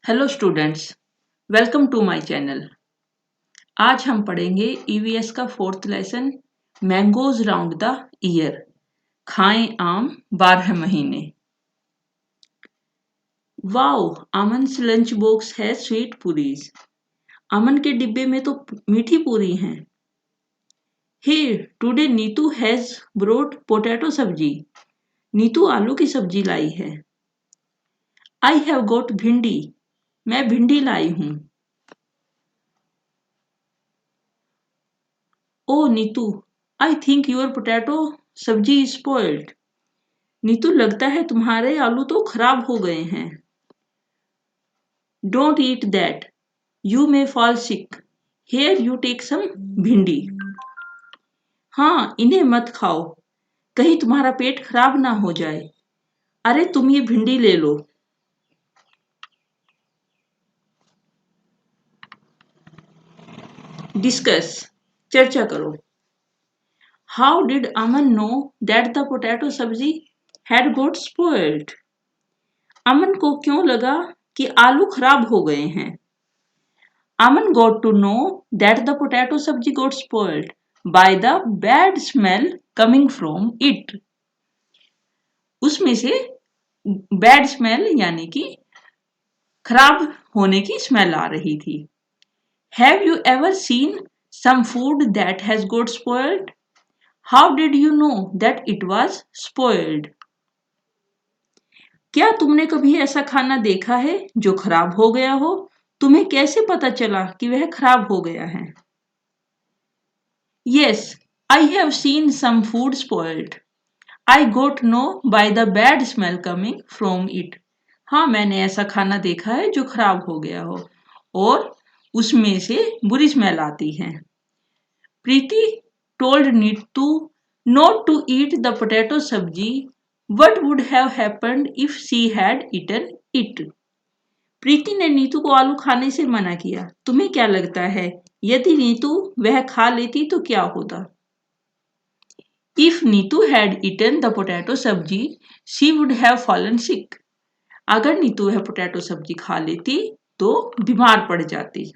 Hello students, welcome to my channel. आज हम पढ़ेंगे ईवीएस का fourth lesson mangoes round the year. खाएं आम 12 महीने। वाओ, अमन's लंच बॉक्स है स्वीट पूरीज। अमन के डिब्बे में तो मीठी पूरी हैं। Here, today Neetu has brought potato sabzi. Neetu आलू की सब्जी लाई है। आई हैव गोट भिंडी। मैं भिंडी लाई हूँ। Oh Neetu, I think your potato sabzi is spoiled. Neetu, लगता है तुम्हारे आलू तो खराब हो गए हैं। Don't eat that, you may fall sick. Here you take some bhindi. हाँ, इन्हें मत खाओ, कहीं तुम्हारा पेट खराब ना हो जाए। अरे तुम ये भिंडी ले लो। डिस्कस, चर्चा करो। How did Aman know that the potato सब्जी हैड गॉट स्पॉइल्ड? अमन को क्यों लगा कि आलू खराब हो गए हैं? Aman got to know that the potato sabji got spoiled by the bad smell coming from it. उसमें से बैड स्मेल यानी कि खराब होने की स्मेल आ रही थी। Have you ever seen some food that has got spoiled? How did you know that it was spoiled? क्या तुमने कभी ऐसा खाना देखा है जो खराब हो गया हो? तुम्हें कैसे पता चला कि वह खराब हो गया है? Yes, I have seen some food spoiled. I got to know by the bad smell coming from it. हाँ, मैंने ऐसा खाना देखा है जो खराब हो गया हो और उसमें से बुरी स्मेल आती है। प्रीति told Neetu not to eat the potato sabji. What would have happened if she had eaten it? प्रीति ने नीतू को आलू खाने से मना किया। तुम्हें क्या लगता है, यदि नीतू वह खा लेती तो क्या होता? If Neetu had eaten the potato sabji, she would have fallen sick. अगर नीतू वह पोटैटो सब्जी खा लेती तो बीमार पड़ जाती।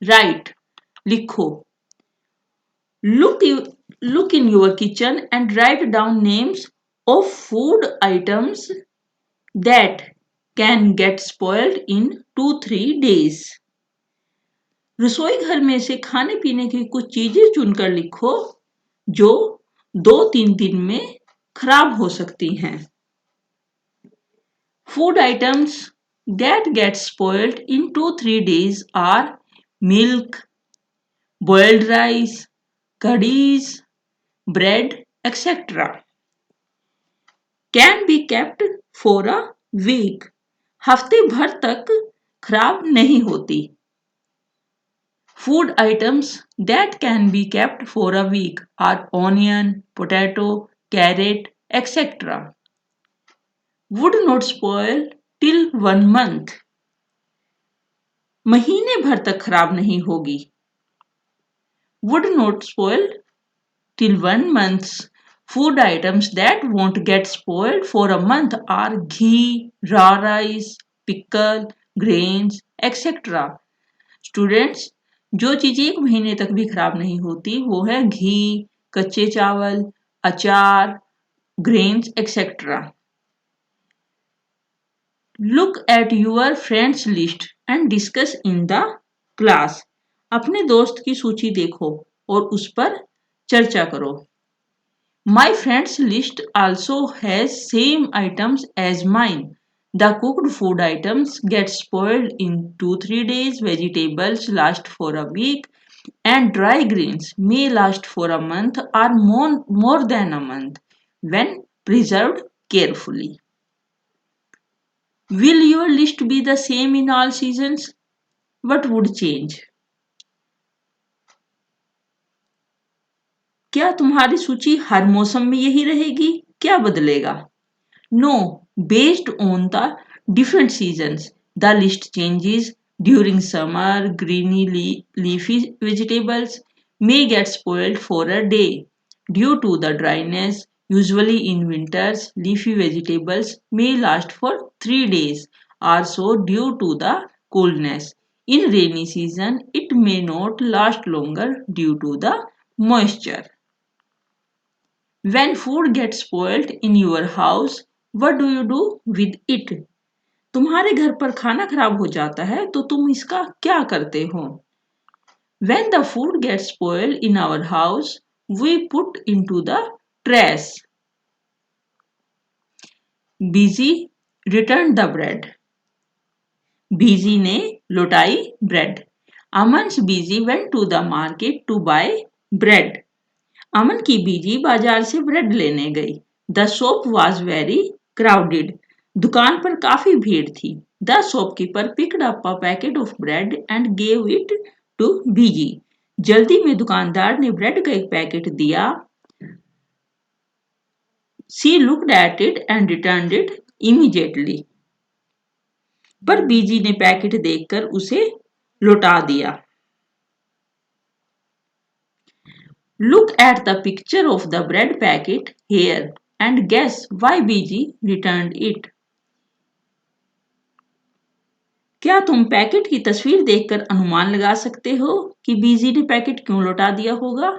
Write, लिखो। Look in your kitchen and write down names of food items that can get spoiled in 2-3 days. रसोई घर में से खाने पीने की कुछ चीजें चुनकर लिखो जो 2-3 दिन में खराब हो सकती हैं। Food items that get spoiled in 2-3 days are milk, boiled rice, curries, bread, etc. Can be kept for a week. हफ्ते भर तक खराब नहीं होती। Food items that can be kept for a week are onion, potato, carrot, etc. Would not spoil till 1 month. महीने भर तक खराब नहीं होगी। Would not spoil till 1 month. Food items that won't get spoiled for a month are ghee, raw rice, pickle, grains, etc. Students, जो चीजें 1 महीने तक भी खराब नहीं होती वो है घी, कच्चे चावल, अचार, grains, etc. Look at your friends list and discuss in the class. अपने दोस्त की सूची देखो और उस पर चर्चा करो। My friends list also has same items as mine. The cooked food items get spoiled in 2-3 days, vegetables last for a week, and dry grains may last for a month or more than a month when preserved carefully. Will your list be the same in all seasons? What would change? क्या तुम्हारी सूची हर मौसम में यही रहेगी? क्या बदलेगा? No, based on the different seasons, the list changes. During summer, greeny leafy vegetables may get spoiled for a day due to the dryness. Usually in winters, leafy vegetables may last for 3 days are so due to the coolness. In rainy season, it may not last longer due to the moisture. When food gets spoiled in your house, what do you do with it? तुम्हारे घर पर खाना खराब हो जाता है तो तुम इसका क्या करते हो? When the food gets spoiled in our house, we put into the trash. Busy returned the bread. बीजी ने लौटाई bread. Aman's busy went to the market to buy bread. अमन की बीजी बाजार से ब्रेड लेने गई. The shop was very crowded. दुकान पर काफी भीड़ थी. The shopkeeper picked up a packet of bread and gave it to बीजी. जल्दी में दुकानदार ने ब्रेड का एक पैकेट दिया. She looked at it and returned it immediately. पर बीजी ने पैकेट देखकर उसे लौटा दिया. Look at the picture of the bread packet here and guess why busy returned it. क्या तुम पैकेट की तस्वीर देखकर अनुमान लगा सकते हो कि बीजी ने पैकेट क्यों लौटा दिया होगा?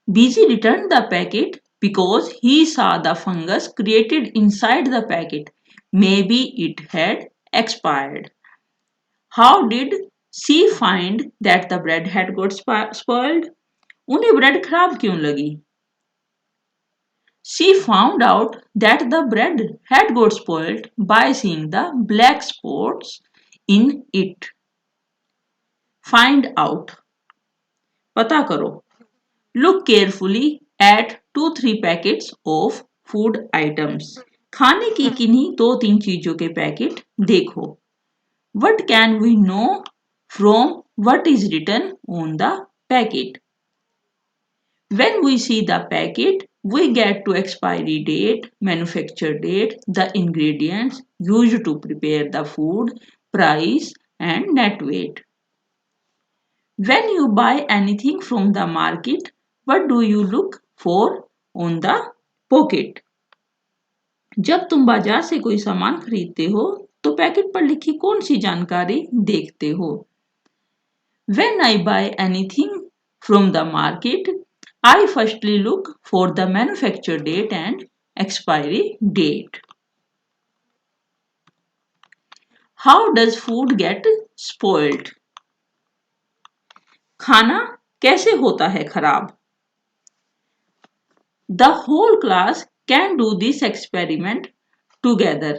बीजी returned the packet because he saw the fungus created inside the packet. Maybe it had expired. How did she find that the bread had got spoiled? उन्हें ब्रेड खराब क्यों लगी? She found out that the bread had got spoiled by seeing the black spots in it. Find out. पता करो. Look carefully at 2-3 packets of food items. खाने की किन्हीं 2-3 चीजों के पैकेट देखो. What can we know from what is written on the packet? When we see the packet, we get to expiry date, manufacture date, the ingredients used to prepare the food, price and net weight. When you buy anything from the market, what do you look for on the pocket? जब तुम बाजार से कोई सामान खरीदते हो तो packet पर लिखी कौन सी जानकारी देखते हो? When I buy anything from the market, I firstly look for the manufacture date and expiry date. How does food get spoiled? खाना कैसे होता है खराब? The whole class can do this experiment together.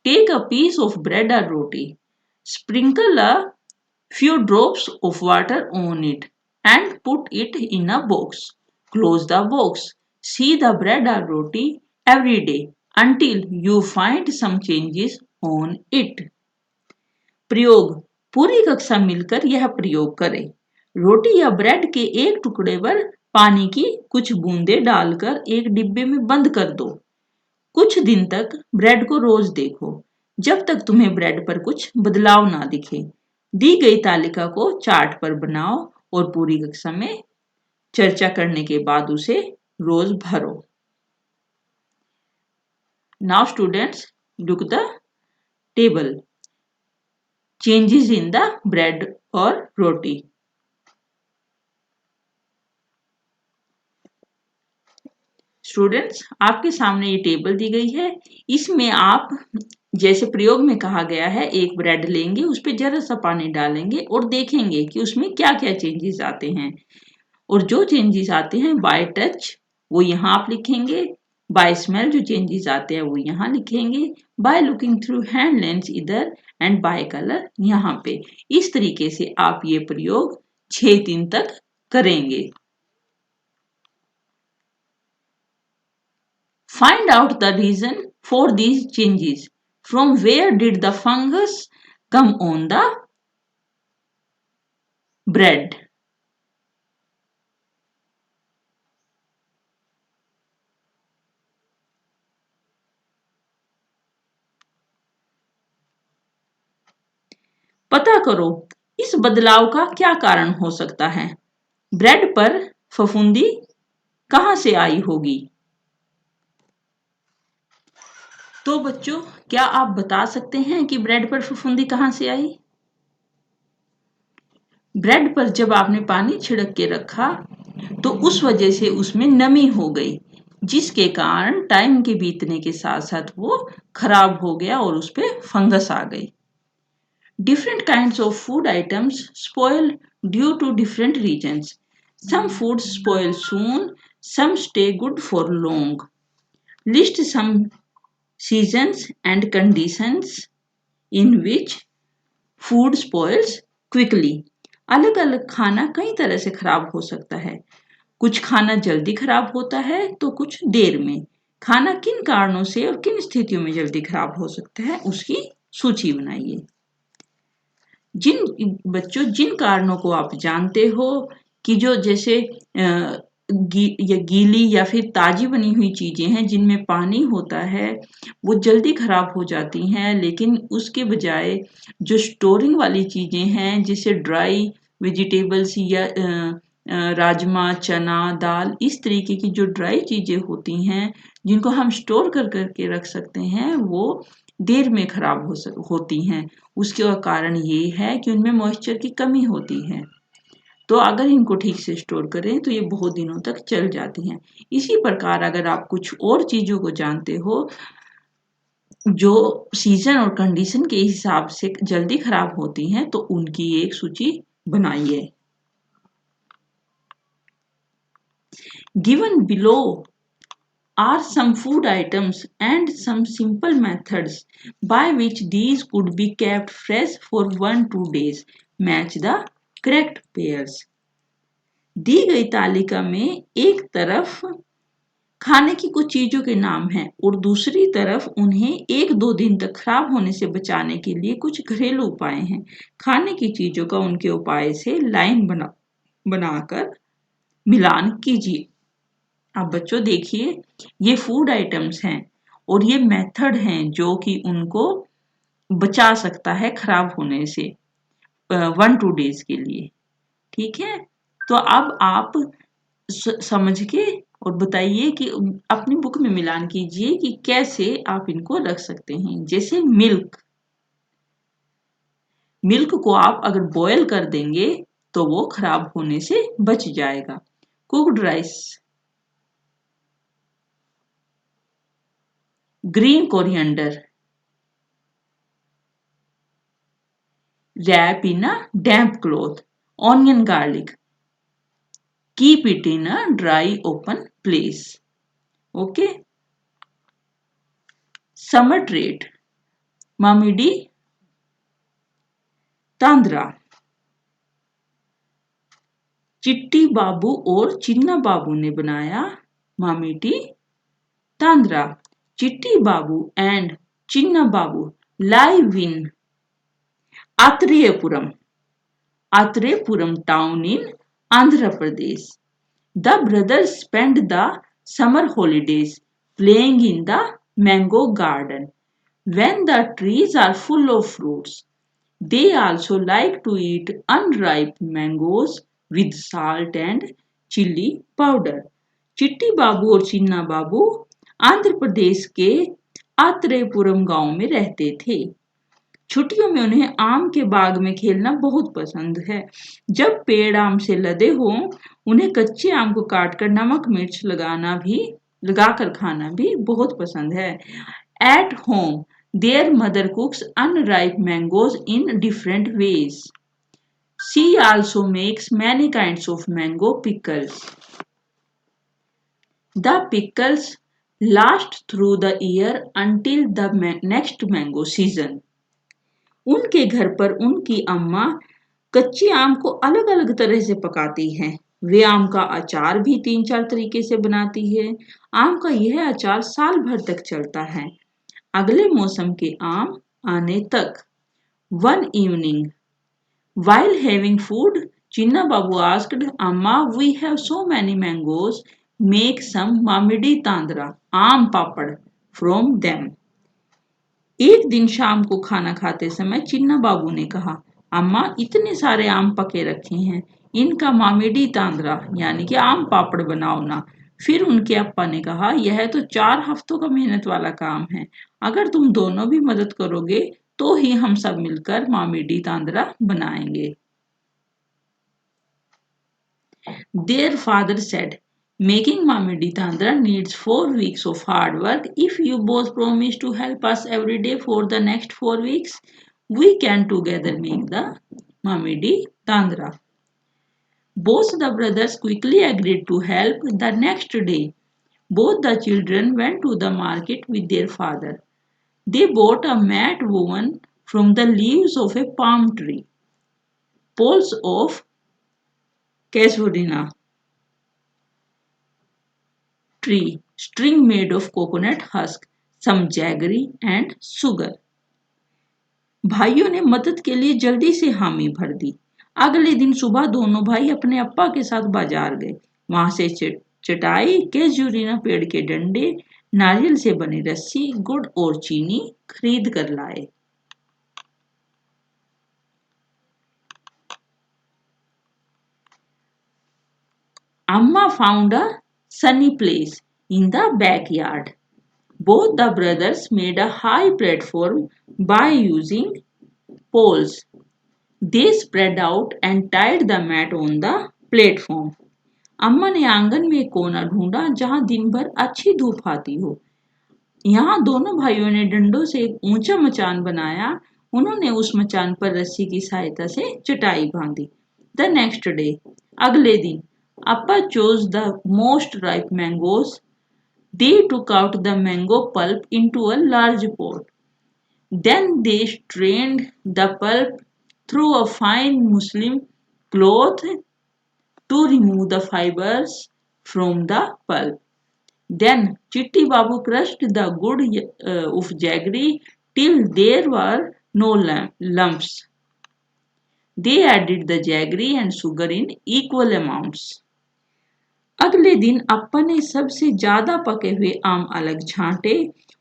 Take a piece of bread or roti, sprinkle a few drops of water on it and put it in a box. Close the box. See the bread or roti every day until you find some changes on it. प्रयोग. पूरी कक्षा मिलकर यह प्रयोग करें. रोटी या bread के एक टुकड़े पर पानी की कुछ बूंदें डालकर एक डिब्बे में बंद कर दो. कुछ दिन तक ब्रेड को रोज देखो जब तक तुम्हें ब्रेड पर कुछ बदलाव ना दिखे. दी गई तालिका को चार्ट पर बनाओ और पूरी कक्षा में चर्चा करने के बाद उसे रोज भरो. Now students, look the table. Changes in the bread or roti. Students, आपके सामने ये टेबल दी गई है. इसमें आप जैसे प्रयोग में कहा गया है एक ब्रेड लेंगे, उस पर जरा सा पानी डालेंगे और देखेंगे कि उसमें क्या क्या चेंजेस आते हैं. और जो चेंजेस आते हैं बाय टच वो यहाँ आप लिखेंगे. बाय स्मेल जो चेंजेस आते हैं वो यहाँ लिखेंगे. By looking through hand lens इधर एंड बाय कलर यहाँ पे. इस तरीके से आप ये प्रयोग 6 दिन तक करेंगे. Find out the reason for these changes. From where did the fungus come on the bread? पता करो इस बदलाव का क्या कारण हो सकता है. ब्रेड पर फफूंदी कहां से आई होगी? तो बच्चों, क्या आप बता सकते हैं कि ब्रेड पर फफूंदी कहाँ से आई? ब्रेड पर जब आपने पानी छिड़क के रखा तो उस वजह से उसमें नमी हो गई, जिसके कारण टाइम के बीतने के साथ साथ वो खराब हो गया और उस पे फंगस आ गई। Different kinds of food items spoil due to different reasons. Some foods spoil soon, some stay good for long. List some seasons and conditions in which food spoils quickly. अलग अलग खाना कई तरह से खराब हो सकता है। कुछ खाना जल्दी खराब होता है तो कुछ देर में। खाना किन कारणों से और किन स्थितियों में जल्दी खराब हो सकता है, उसकी सूची बनाइए। जिन कारणों को आप जानते हो कि जो जैसे गीली या फिर ताजी बनी हुई चीजें हैं जिनमें पानी होता है, वो जल्दी खराब हो जाती हैं, लेकिन उसके बजाय जो स्टोरिंग वाली चीजें हैं जैसे ड्राई वेजिटेबल्स या राजमा, चना, दाल, इस तरीके की जो ड्राई चीजें होती हैं जिनको हम स्टोर कर करके रख सकते हैं, वो देर में खराब होती हैं। उसका कारण ये है कि उनमें मॉइस्चर की कमी होती है। तो अगर इनको ठीक से स्टोर करें तो ये बहुत दिनों तक चल जाती हैं। इसी प्रकार अगर आप कुछ और चीजों को जानते हो जो सीजन और कंडीशन के हिसाब से जल्दी खराब होती हैं, तो उनकी एक सूची बनाइए। Given below are some food items and some simple methods by which these could be kept fresh for 1-2 days. Match the correct pairs. दी गई तालिका में एक तरफ खाने की कुछ चीजों के नाम हैं और दूसरी तरफ उन्हें 1-2 दिन तक खराब होने से बचाने के लिए कुछ घरेलू उपाय हैं। खाने की चीजों का उनके उपाय से लाइन बनाकर मिलान कीजिए। अब बच्चों देखिए, ये फूड आइटम्स हैं और ये मेथड हैं जो कि उनको बचा सकता है खराब होने से 1-2 डेज के लिए। ठीक है, तो अब आप समझ के और बताइए कि अपनी बुक में मिलान कीजिए कि कैसे आप इनको रख सकते हैं। जैसे मिल्क को आप अगर बॉयल कर देंगे तो वो खराब होने से बच जाएगा। Cooked rice, green coriander, wrap in a damp cloth, onion garlic, keep it in a dry open place. Okay, summer trait, mamidi tandra. Chitti Babu और चिन्ना बाबू ने बनाया मामिडी तांद्रा। चिट्टी बाबू and Chinna Babu live in Athreyapuram town in Andhra Pradesh. The brothers spend the summer holidays playing in the mango garden. When the trees are full of fruits, they also like to eat unripe mangoes with salt and chili powder. चिट्टी बाबू और चिन्ना बाबू आंध्र प्रदेश के आत्रेयपुरम गांव में रहते थे। छुट्टियों में उन्हें आम के बाग में खेलना बहुत पसंद है। जब पेड़ आम से लदे हों, उन्हें कच्चे आम को काटकर नमक मिर्च लगाकर खाना भी बहुत पसंद है। At home, their mother cooks unripe mangoes in different ways. She also makes many kinds of mango pickles. The pickles last through the year until the next mango season. उनके घर पर उनकी अम्मा कच्चे आम को अलग अलग तरह से पकाती हैं। वे आम का अचार भी 3-4 तरीके से बनाती है। आम का यह अचार साल भर तक चलता है, अगले मौसम के आम आने तक। One evening, while having food, Chinna Babu asked, Amma, we have so many mangoes, make some mamidi tandra, आम पापड़ from them. एक दिन शाम को खाना खाते समय चिन्ना बाबू ने कहा, अम्मा इतने सारे आम पके रखे हैं, इनका मामिडी तांद्रा यानी कि आम पापड़ बनाओ ना। फिर उनके अप्पा ने कहा, यह तो 4 हफ्तों का मेहनत वाला काम है। अगर तुम दोनों भी मदद करोगे तो ही हम सब मिलकर मामिडी तांद्रा बनाएंगे। Their father said, making Mamidi Tandra needs 4 weeks of hard work. If you both promise to help us every day for the next 4 weeks, we can together make the Mamidi Tandra. Both the brothers quickly agreed to help. The next day, both the children went to the market with their father. They bought a mat woven from the leaves of a palm tree, poles of casuarina tree, string made of coconut husk, some jaggery and sugar. भाइयों ने मदद के लिए जल्दी से हामी भर दी। अगले दिन सुबह दोनों भाई अपने अप्पा के साथ बाजार गए। वहां से चटाई, केजूरिना पेड़ के डंडे, नारियल से बनी रस्सी, गुड़ और चीनी खरीद कर लाए। Amma found a sunny place in the backyard. Both the brothers made a high platform by using poles. They spread out and tied the mat on the platform. अम्मा ने आंगन में एक कोना ढूंढा जहां दिन भर अच्छी धूप आती हो। यहाँ दोनों भाइयों ने डंडों से एक ऊंचा मचान बनाया। उन्होंने उस मचान पर रस्सी की सहायता से चटाई बांधी। द नेक्स्ट डे, अगले दिन, Appa chose the most ripe mangoes. They took out the mango pulp into a large pot. Then they strained the pulp through a fine muslin cloth to remove the fibers from the pulp. Then Chitti Babu crushed the good of jaggery till there were no lumps. They added the jaggery and sugar in equal amounts. अगले दिन अप्पा ने सबसे ज्यादा पके हुए आम अलग छांटे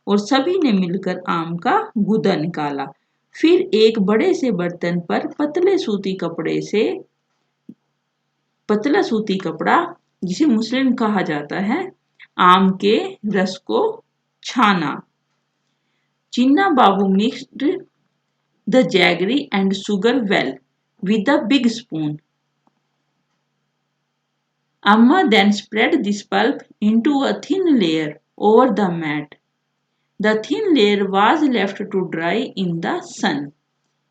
और सभी ने मिलकर आम का गूदा निकाला। फिर एक बड़े से बर्तन पर पतला सूती कपड़ा, जिसे मुस्लिम कहा जाता है, आम के रस को छाना। Chinna Babu mixed the jaggery and sugar well with a big spoon. Amma then spread this pulp into a thin layer over the mat. The thin layer was left to dry in the sun.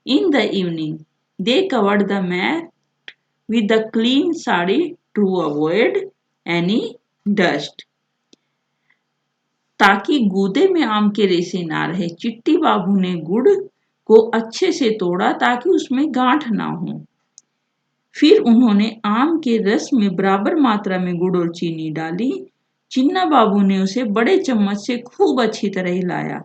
In the evening, they covered the mat with a clean sari to avoid any dust. ताकि गूदे में आम के रेशे ना रहे, चिट्टी बाबू ने गुड़ को अच्छे से तोड़ा ताकि उसमें गांठ ना हो। फिर उन्होंने आम के रस में बराबर मात्रा में गुड़ और चीनी डाली। चिन्ना बाबू ने उसे बड़े चम्मच से खूब अच्छी तरह हिलाया।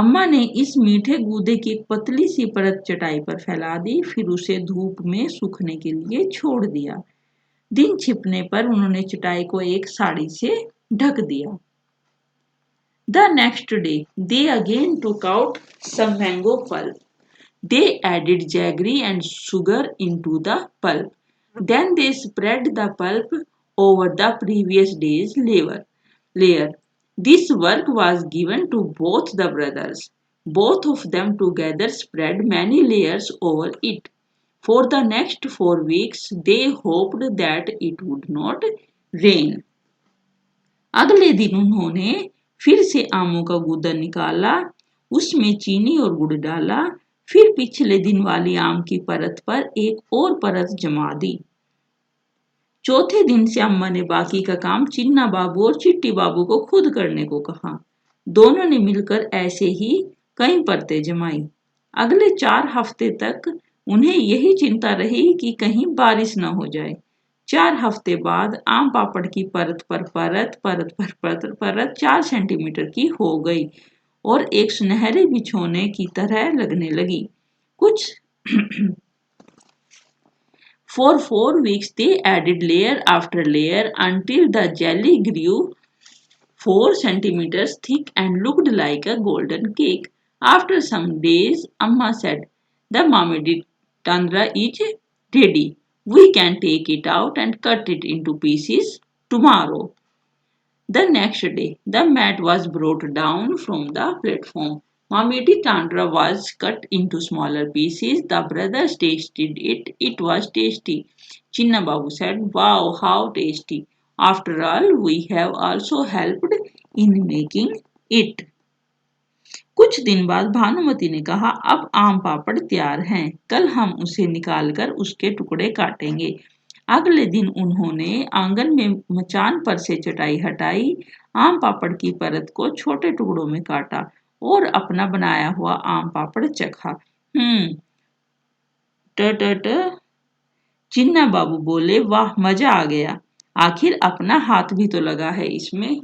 अम्मा ने इस मीठे गूदे की एक पतली सी परत चटाई पर फैला दी, फिर उसे धूप में सूखने के लिए छोड़ दिया। दिन छिपने पर उन्होंने चटाई को एक साड़ी से ढक दिया। The next day, they again took out some mango pulp. They added jaggery and sugar into the pulp. Then they spread the pulp over the previous day's layer. This work was given to both the brothers. Both of them together spread many layers over it. For the next 4 weeks, they hoped that it would not rain. अगले दिन उन्होंने फिर से आमों का गूदा निकाला, उसमें चीनी और गुड़ डाला, फिर पिछले दिन वाली आम की परत पर एक और परत जमा दी। चौथे दिन से अम्मा ने बाकी का काम चिन्ना बाबू और चिट्टी बाबू को खुद करने को कहा। दोनों ने मिलकर ऐसे ही कई परतें जमाई। अगले 4 हफ्ते तक उन्हें यही चिंता रही कि कहीं बारिश न हो जाए। 4 हफ्ते बाद आम पापड़ की परत पर परत 4 सेंटीमीटर की हो गई और एक सुनहरे बिछोने की तरह लगने लगी। कुछ For 4 weeks they added layer after layer until the jelly grew 4 centimeters thick and looked like a golden cake. After some days, Amma said, the Mamidi Tandra is ready. We can take it out and cut it into pieces tomorrow. The next day, the mat was brought down from the platform. Mamidi Tandra was cut into smaller pieces. The brothers tasted it. It was tasty. Chinna Babu said, "Wow, how tasty. After all, we have also helped in making it." कुछ दिन बाद भानुमति ने कहा, अब आम पापड़ तैयार हैं, कल हम उसे निकालकर उसके टुकड़े काटेंगे। अगले दिन उन्होंने आंगन में मचान पर से चटाई हटाई, आम पापड़ की परत को छोटे टुकड़ों में काटा और अपना बनाया हुआ आम पापड़ चखा। ट ट ट चिन्ना बाबू बोले, वाह, मजा आ गया, आखिर अपना हाथ भी तो लगा है इसमें।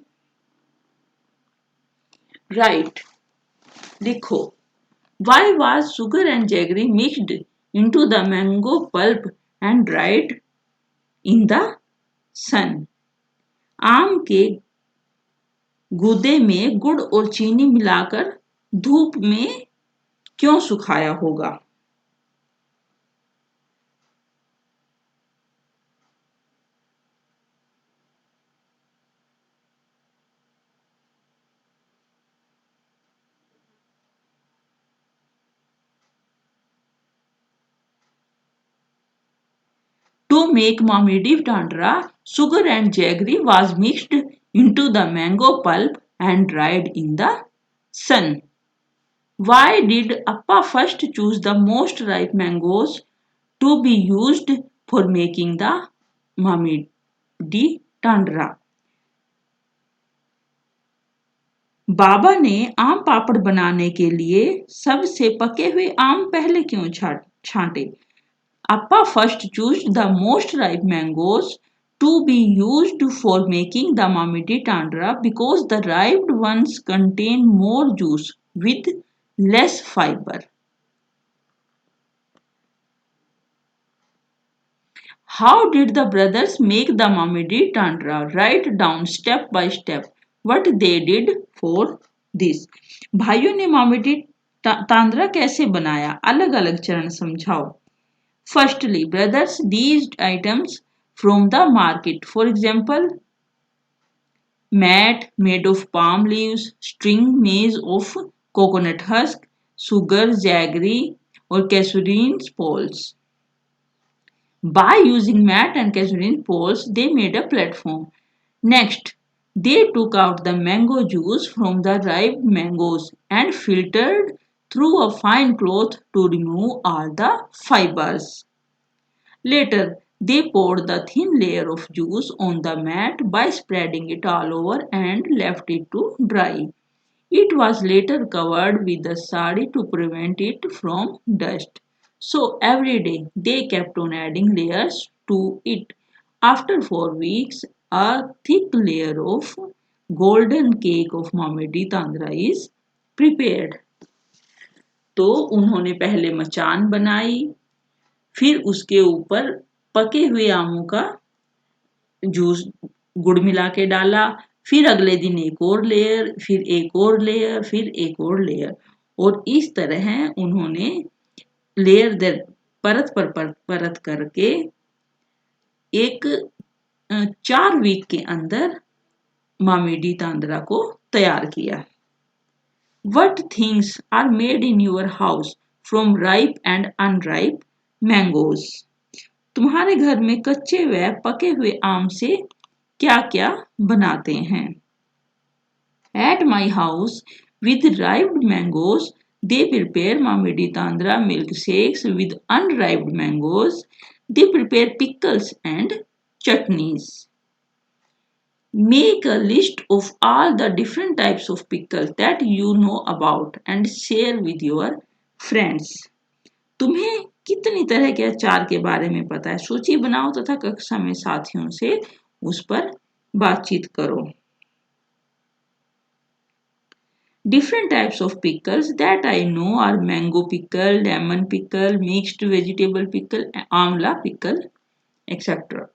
राइट, लिखो। Why was sugar and jaggery mixed into the mango pulp and dried in the sun? आम के गूदे में गुड़ और चीनी मिलाकर धूप में क्यों सुखाया होगा? To make Mamidi Tandra, sugar and jaggery was mixed into the mango pulp and dried in the sun. Why did Appa first choose the most ripe mangoes to be used for making the Mamidi Tandra? बाबा ने आम पापड़ बनाने के लिए सबसे पके हुए आम पहले क्यों छांटे? Appa first chose the most ripe mangoes to be used for making the Mamidi Tandra because the ripe ones contain more juice with less fiber. How did the brothers make the Mamidi Tandra? Write down step by step what they did for this. भाइयों ने मामिडी तांद्रा कैसे बनाया? अलग अलग चरण समझाओ। Firstly, brothers these items from the market. For example, mat made of palm leaves, string made of coconut husk, sugar, jaggery or casuarine poles. By using mat and casuarine poles, they made a platform. Next, they took out the mango juice from the ripe mangoes and filtered through a fine cloth to remove all the fibers. Later, they poured the thin layer of juice on the mat by spreading it all over and left it to dry. It was later covered with a sari to prevent it from dust. So every day they kept on adding layers to it. After 4 weeks, a thick layer of golden cake of Mamedi Tandra is prepared. तो उन्होंने पहले मचान बनाई, फिर उसके ऊपर पके हुए आमों का जूस गुड़ मिला के डाला, फिर अगले दिन एक और लेयर, फिर एक और लेयर, फिर एक और लेयर, और इस तरह उन्होंने लेयर दर परत पर परत करके एक 4 वीक के अंदर मामेडी तांद्रा को तैयार किया। What things are made in your house from ripe and unripe mangoes? तुम्हारे घर में कच्चे व पके हुए आम से क्या क्या बनाते हैं? At my house, with ripe mangoes, they prepare Mamidi Tandra milkshakes. With unripe mangoes, they prepare pickles and chutneys. Make a list of all the different types of pickles that you know about and share with your friends. तुम्हें कितनी तरह के अचार के बारे में पता है? सूची बनाओ तथा कक्षा में साथियों से उस पर बातचीत करो। Different types of pickles that I know are mango pickle, lemon pickle, mixed vegetable pickle, amla pickle, etc.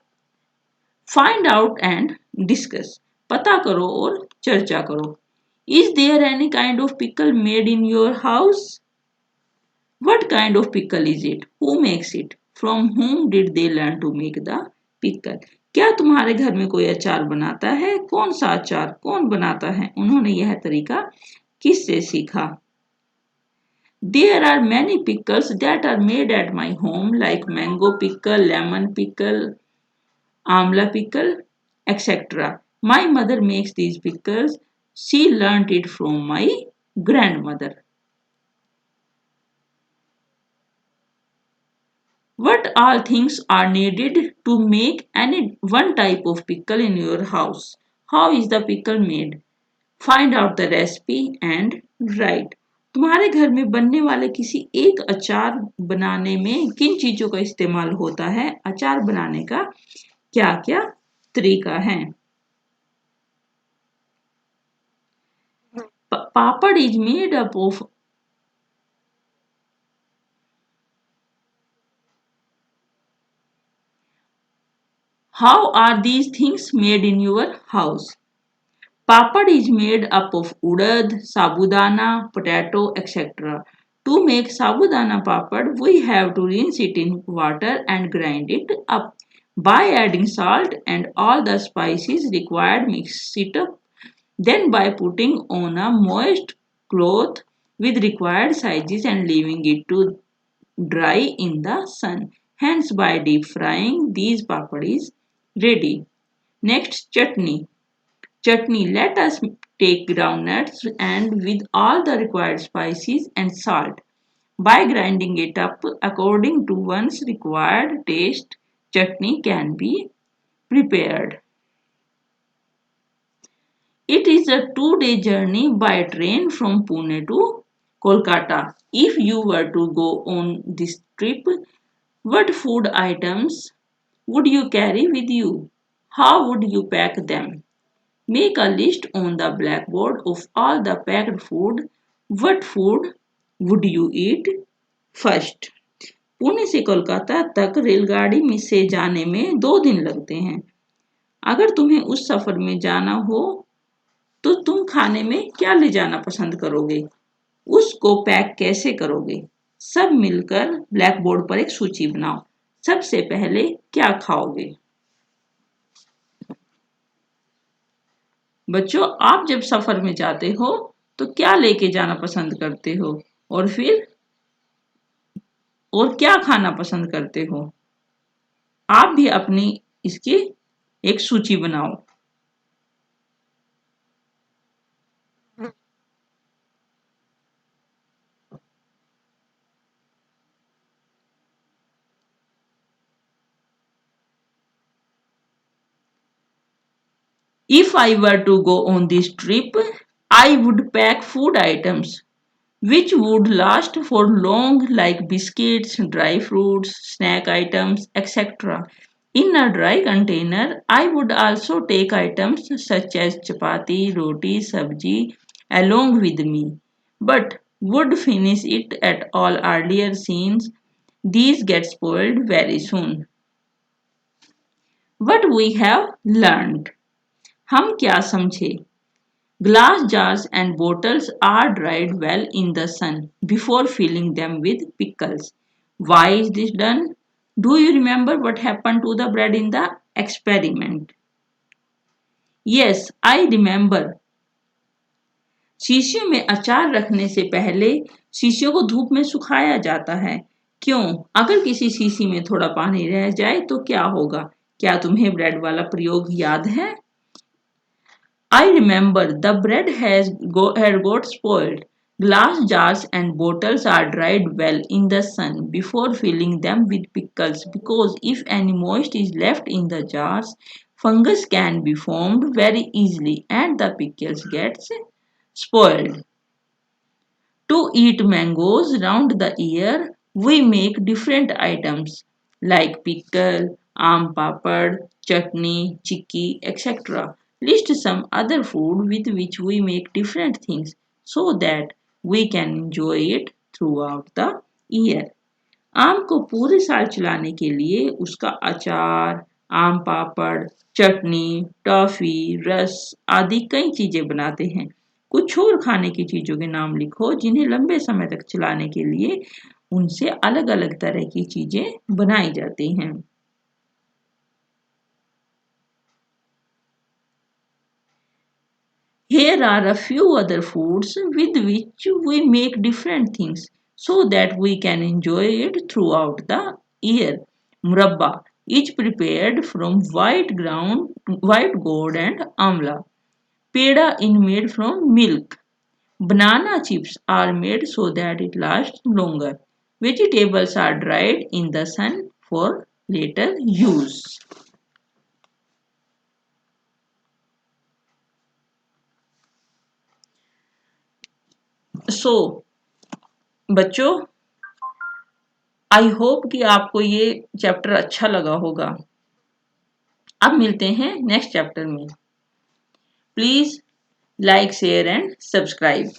Find out and discuss. पता करो और चर्चा करो। Is there any kind of pickle made in your house? What kind of pickle is it? Who makes it? From whom did they learn to make the pickle? क्या तुम्हारे घर में कोई अचार बनाता है? कौन सा अचार? कौन बनाता है? उन्होंने यह तरीका किससे सीखा? There are many pickles that are made at my home like mango pickle, lemon pickle, amla pickle, etc. My mother makes these pickles. She learnt it from my grandmother. What all things are needed to make any one type of pickle in your house? How is the pickle made? Find out the recipe and write. तुम्हारे घर में बनने वाले किसी एक अचार बनाने में किन चीजों का इस्तेमाल होता है? अचार बनाने का क्या क्या तरीका है? Papad is made up of. How are these things made in your house? Papad is made up of urad, sabudana, potato, etc. To make sabudana papad, we have to rinse it in water and grind it up. By adding salt and all the spices required, mix it up. Then by putting on a moist cloth with required sizes and leaving it to dry in the sun. Hence by deep frying these papad is ready. Next chutney. Chutney, let us take groundnuts and with all the required spices and salt. By grinding it up according to one's required taste, chutney can be prepared. It is a 2-day journey by train from Pune to Kolkata. If you were to go on this trip, what food items would you carry with you? How would you pack them? Make a list on the blackboard of all the packed food. What food would you eat first? Pune से कोलकाता तक रेलगाड़ी में से जाने में 2 दिन लगते हैं। अगर तुम्हें उस सफर में जाना हो तो तुम खाने में क्या ले जाना पसंद करोगे? उसको पैक कैसे करोगे? सब मिलकर ब्लैक बोर्ड पर एक सूची बनाओ। सबसे पहले क्या खाओगे? बच्चों, आप जब सफर में जाते हो तो क्या लेके जाना पसंद करते हो? और फिर और क्या खाना पसंद करते हो? आप भी अपनी इसकी एक सूची बनाओ। If I were to go on this trip, I would pack food items which would last for long like biscuits, dry fruits, snack items, etc. In a dry container, I would also take items such as chapati, roti, sabji along with me, but would finish it at all earlier since these get spoiled very soon. What we have learned. हम क्या समझे? Glass jars and bottles are dried well in the sun before filling them with pickles. Why is this done? Do you remember what happened to the bread in the experiment? Yes, I remember. शीशियों में अचार रखने से पहले शीशियों को धूप में सुखाया जाता है। क्यों? अगर किसी शीशी में थोड़ा पानी रह जाए तो क्या होगा? क्या तुम्हें ब्रेड वाला प्रयोग याद है? I remember the bread had got spoiled. Glass jars and bottles are dried well in the sun before filling them with pickles because if any moist is left in the jars, fungus can be formed very easily and the pickles gets spoiled. To eat mangoes round the year, we make different items like pickle, aam papad, chutney, chikki, etc. List some other food with which we make different things so that we can enjoy it throughout the year. आम को पूरे साल चलाने के लिए उसका अचार, आम पापड़, चटनी, टॉफी, रस आदि कई चीजें बनाते हैं। कुछ और खाने की चीजों के नाम लिखो जिन्हें लंबे समय तक चलाने के लिए उनसे अलग अलग तरह की चीजें बनाई जाती हैं। Here are a few other foods with which we make different things so that we can enjoy it throughout the year. Murabba is prepared from white gourd and amla. Peda is made from milk. Banana chips are made so that it lasts longer. Vegetables are dried in the sun for later use. So, बच्चों, I hope कि आपको ये chapter अच्छा लगा होगा। अब मिलते हैं नेक्स्ट चैप्टर में। Please like share and subscribe.